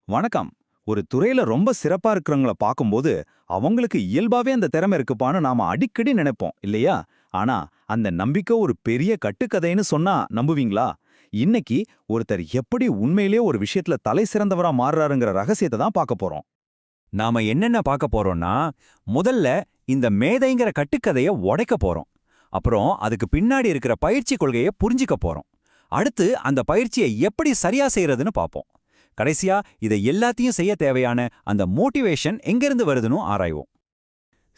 வணக்கம். ஒரு துறையில ரொம்ப சிறப்பா இருக்கிறவங்கள பார்க்கும்போது, அவங்களுக்கு இயல்பாவே அந்த திறமை இருக்குப்பான்னு நாம அடிக்கடி நினைப்போம், இல்லையா? ஆனா, அந்த நம்பிக்கை ஒரு பெரிய கட்டுக்கதைன்னு சொன்னா நம்புவீங்களா? இன்னைக்கு ஒருத்தர் எப்படி உண்மையிலேயே ஒரு விஷயத்துல தலை சிறந்தவரா மாறுறாருங்கிற ரகசியத்தை தான் பார்க்க போறோம். நாம என்னென்ன பார்க்க போறோம்னா, முதல்ல இந்த மேதைங்கிற கட்டுக்கதைய உடைக்க போறோம். அப்புறம் அதுக்கு பின்னாடி இருக்கிற பயிற்சி கொள்கைய புரிஞ்சுக்க போறோம். அடுத்து அந்த பயிற்சியை எப்படி சரியா செய்யறதுன்னு பார்ப்போம். கடைசியா இதை எல்லாத்தையும் செய்ய தேவையான அந்த மோட்டிவேஷன் எங்கிருந்து வருதுன்னு ஆராய்வோம்.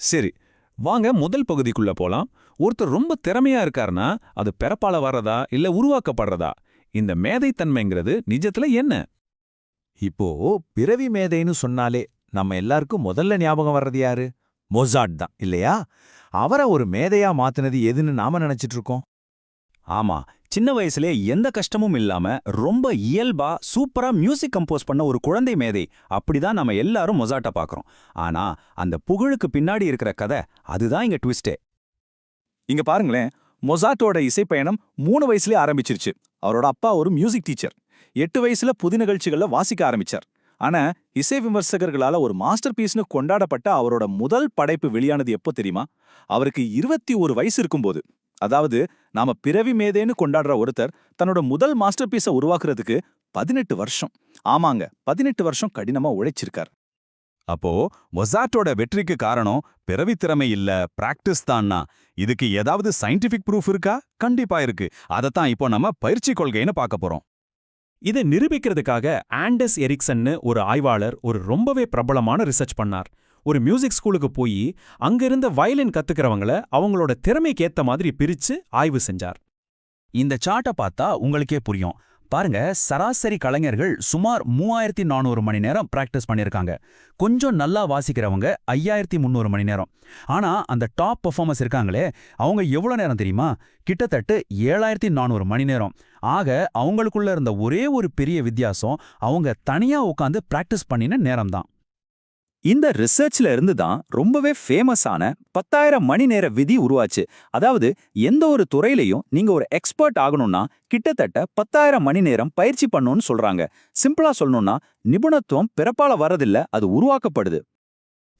சரி, வாங்க முதல் பகுதிக்குள்ள போலாம். ஒருத்தர் ரொம்ப திறமையா இருக்காருன்னா அது பிறப்பால வர்றதா இல்ல உருவாக்கப்படுறதா? இந்த மேதைத்தன்மைங்கிறது நிஜத்துல என்ன? இப்போ பிறவி மேதைன்னு சொன்னாலே நம்ம எல்லாருக்கும் முதல்ல ஞாபகம் வர்றது யாரு? மொசாட் தான், இல்லையா? அவரை ஒரு மேதையா மாத்துனது எதுன்னு நாம நினைச்சிட்டு இருக்கோம். ஆமா, சின்ன வயசுலே எந்த கஷ்டமும் இல்லாம ரொம்ப இயல்பா சூப்பரா மியூசிக் கம்போஸ் பண்ண ஒரு குழந்தை மேதை அப்படிதான் நம்ம எல்லாரும் மொசாட்டை பார்க்கறோம். ஆனா அந்த புகழுக்கு பின்னாடி இருக்கிற கதை அதுதான் இங்க ட்விஸ்டே. இங்க பாருங்களேன், மொசாட்டோட இசைப்பயணம் 3 வயசுலயே ஆரம்பிச்சிருச்சு. அவரோட அப்பா ஒரு மியூசிக் டீச்சர். 8 வயசுல புது நிகழ்ச்சிகள்ல வாசிக்க ஆரம்பிச்சார். ஆனா இசை விமர்சகர்களால ஒரு மாஸ்டர் பீஸ்னு கொண்டாடப்பட்ட அவரோட முதல் படைப்பு வெளியானது எப்போ தெரியுமா? அவருக்கு 21 வயசு இருக்கும்போது. அதாவது நாம பிறவி மேதேன்னு கொண்டாடுற ஒருத்தர் தன்னோட முதல் மாஸ்டர் பீஸை உருவாக்குறதுக்கு 18 வருஷம். ஆமாங்க, 18 வருஷம் கடினமா உழைச்சிருக்கார். அப்போ மொசாட்டோட வெற்றிக்கு காரணம் பிறவி திறமை இல்ல, பிராக்டிஸ் தான்னா இதுக்கு ஏதாவது சயின்டிபிக் ப்ரூஃப் இருக்கா? கண்டிப்பா இருக்கு. அதத்தான் இப்போ நம்ம பயிற்சி கொள்கைன்னு பார்க்க போறோம். இதை நிரூபிக்கிறதுக்காக ஆண்டஸ் எரிக்சன்னு ஒரு ஆய்வாளர் ஒரு ரொம்பவே பிரபலமான ரிசர்ச் பண்ணார். ஒரு மியூசிக் ஸ்கூலுக்கு போய் அங்கிருந்த வயலின் கத்துக்கிறவங்கள அவங்களோட திறமைக்கு ஏத்த மாதிரி பிரிச்சு ஆய்வு செஞ்சார். இந்த சார்ட்டை பார்த்தா உங்களுக்கே புரியும். பாருங்க, சராசரி கலைஞர்கள் சுமார் 3400 மணி நேரம் பிராக்டிஸ் பண்ணியிருக்காங்க. கொஞ்சம் நல்லா வாசிக்கிறவங்க 5300 மணி நேரம். ஆனா அந்த டாப் பெர்ஃபார்மர்ஸ் இருக்காங்களே, அவங்க எவ்வளவு நேரம் தெரியுமா? கிட்டத்தட்ட 7400 மணி நேரம். ஆக அவங்களுக்குள்ள இருந்த ஒரே ஒரு பெரிய வித்தியாசம் அவங்க தனியா உட்காந்து பிராக்டிஸ் பண்ணின நேரம்தான். இந்த ரிசர்ச்ல இருந்து தான் ரொம்பவே ஃபேமஸான 10,000 மணி நேர விதி உருவாச்சு. அதாவது எந்த ஒரு துறையிலையும் நீங்க ஒரு எக்ஸ்பர்ட் ஆகணும்னா கிட்டத்தட்ட 10,000 மணி நேரம் பயிற்சி பண்ணணும்னு சொல்றாங்க. சிம்பிளா சொல்லணும்னா நிபுணத்துவம் பிறப்பால வரதில்ல, அது உருவாக்கப்படுது.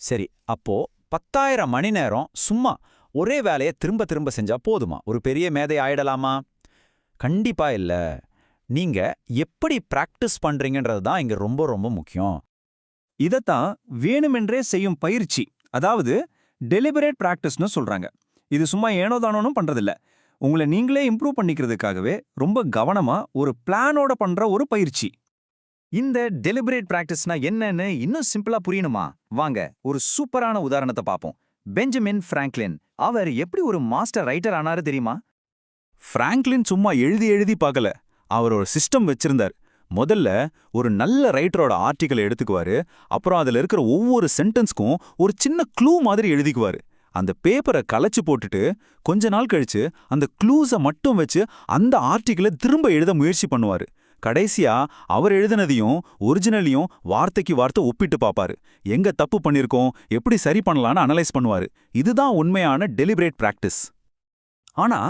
சரி, அப்போ 10,000 மணி நேரம் சும்மா ஒரே வேலையை திரும்ப திரும்ப செஞ்சா போதுமா? ஒரு பெரிய மேதை ஆயிடலாமா? கண்டிப்பா இல்ல. நீங்க எப்படி பிராக்டிஸ் பண்றீங்கன்றது தான் இங்க ரொம்ப ரொம்ப முக்கியம். இதத்தான் வேணுமென்றே செய்யும் பயிற்சி, அதாவது டெலிபரேட் பிராக்டிஸ்னு சொல்றாங்க. இது சும்மா ஏனோதானோன்னு பண்றதில்ல. உங்களை நீங்களே இம்ப்ரூவ் பண்ணிக்கிறதுக்காகவே ரொம்ப கவனமா ஒரு பிளானோட பண்ற ஒரு பயிற்சி. இந்த டெலிபரேட் பிராக்டிஸ்னா என்னன்னு இன்னும் சிம்பிளா புரியணுமா? வாங்க ஒரு சூப்பரான உதாரணத்தை பார்ப்போம். Benjamin Franklin. அவர் எப்படி ஒரு மாஸ்டர் ரைட்டர் ஆனாரு தெரியுமா? பிராங்க்லின் சும்மா எழுதி எழுதி பார்க்கல, அவர் ஒரு சிஸ்டம் வச்சிருந்தார். முதல்ல ஒரு நல்ல ரைட்டரோட ஆர்டிக்கலை எடுத்துக்குவாரு. அப்புறம் அதுல இருக்கிற ஒவ்வொரு சென்டென்ஸ்க்கும் ஒரு சின்ன க்ளூ மாதிரி எழுதிக்குவாரு. அந்த பேப்பரை கலைச்சு போட்டுட்டு கொஞ்ச நாள் கழிச்சு அந்த க்ளூஸை மட்டும் வச்சு அந்த ஆர்டிக்கலை திரும்ப எழுத முயற்சி பண்ணுவாரு. கடைசியா அவர் எழுதினதையும் ஒரிஜினலையும் வார்த்தைக்கு வார்த்தை ஒப்பிட்டு பார்ப்பாரு. எங்க தப்பு பண்ணிருக்கோம், எப்படி சரி பண்ணலான்னு அனலைஸ் பண்ணுவாரு. இதுதான் உண்மையான டெலிபரேட் பிராக்டிஸ். ஆனா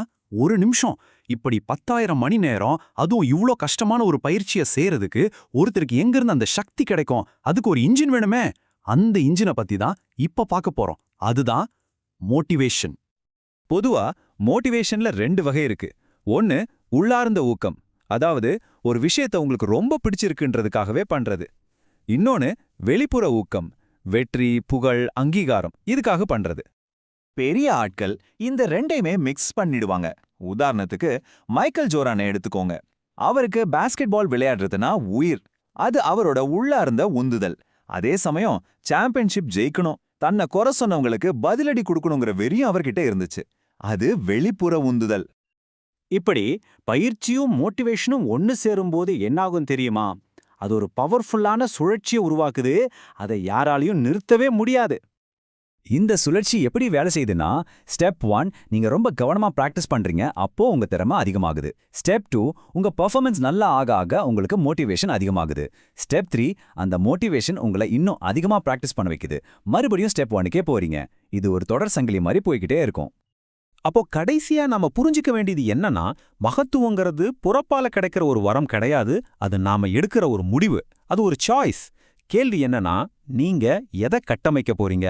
ஒரு நிமிஷம், இப்படி 10,000 மணி நேரம், அதுவும் இவ்ளோ கஷ்டமான ஒரு பயிற்சியை செய்யறதுக்கு ஒருத்தருக்கு எங்கிருந்து அந்த சக்தி கிடைக்கும்? அதுக்கு ஒரு இன்ஜின் வேணுமே. அந்த இன்ஜினை பத்தி தான் இப்ப பார்க்க போறோம். அதுதான் மோட்டிவேஷன். பொதுவா மோட்டிவேஷன்ல 2 வகை இருக்கு. ஒன்னு உள்ளார்ந்த ஊக்கம், அதாவது ஒரு விஷயத்தை உங்களுக்கு ரொம்ப பிடிச்சிருக்குன்றதுக்காகவே பண்றது. இன்னொன்னு வெளிப்புற ஊக்கம், வெற்றி, புகழ், அங்கீகாரம், இதுக்காக பண்றது. பெரிய ஆட்கள் இந்த ரெண்டையுமே மிக்ஸ் பண்ணிடுவாங்க. உதாரணத்துக்கு மைக்கேல் ஜோர்டானை எடுத்துக்கோங்க. அவருக்கு பாஸ்கெட் பால் விளையாடுறதுனா உயிர். அது அவரோட உள்ளார்ந்த உந்துதல். அதே சமயம் சாம்பியன்ஷிப் ஜெயிக்கணும், தன்னை குறை சொன்னவங்களுக்கு பதிலடி கொடுக்கணுங்கிற வெறியும் அவர்கிட்ட இருந்துச்சு. அது வெளிப்புற உந்துதல். இப்படி பயிற்சியும் மோட்டிவேஷனும் ஒன்னு சேரும்போது என்னாகும் தெரியுமா? அது ஒரு பவர்ஃபுல்லான சுழற்சியை உருவாக்குது. அதை யாராலையும் நிறுத்தவே முடியாது. இந்த சுழற்சி எப்படி வேலை செய்யுதுன்னா, ஸ்டெப் 1 நீங்க ரொம்ப கவனமா பிராக்டிஸ் பண்றீங்க, அப்போ உங்க திறமை அதிகமாகுது. ஸ்டெப் 2 உங்க பெர்ஃபார்மன்ஸ் நல்லா ஆக ஆக உங்களுக்கு மோட்டிவேஷன் அதிகமாகுது. ஸ்டெப் 3 அந்த மோட்டிவேஷன் உங்களை இன்னும் அதிகமா பிராக்டிஸ் பண்ண வைக்குது. மறுபடியும் ஸ்டெப் 1க்கே போறீங்க. இது ஒரு தொடர் சங்கிலி மாதிரி போய்கிட்டே இருக்கும். அப்போ கடைசியா நாம புரிஞ்சுக்க வேண்டியது என்னன்னா, மகத்துவங்கிறது புறப்பால கிடைக்கிற ஒரு வரம் கிடையாது, அது நாம எடுக்கிற ஒரு முடிவு, அது ஒரு சாய்ஸ். கேள்வி என்னன்னா, நீங்க எதை கட்டமைக்க போறீங்க?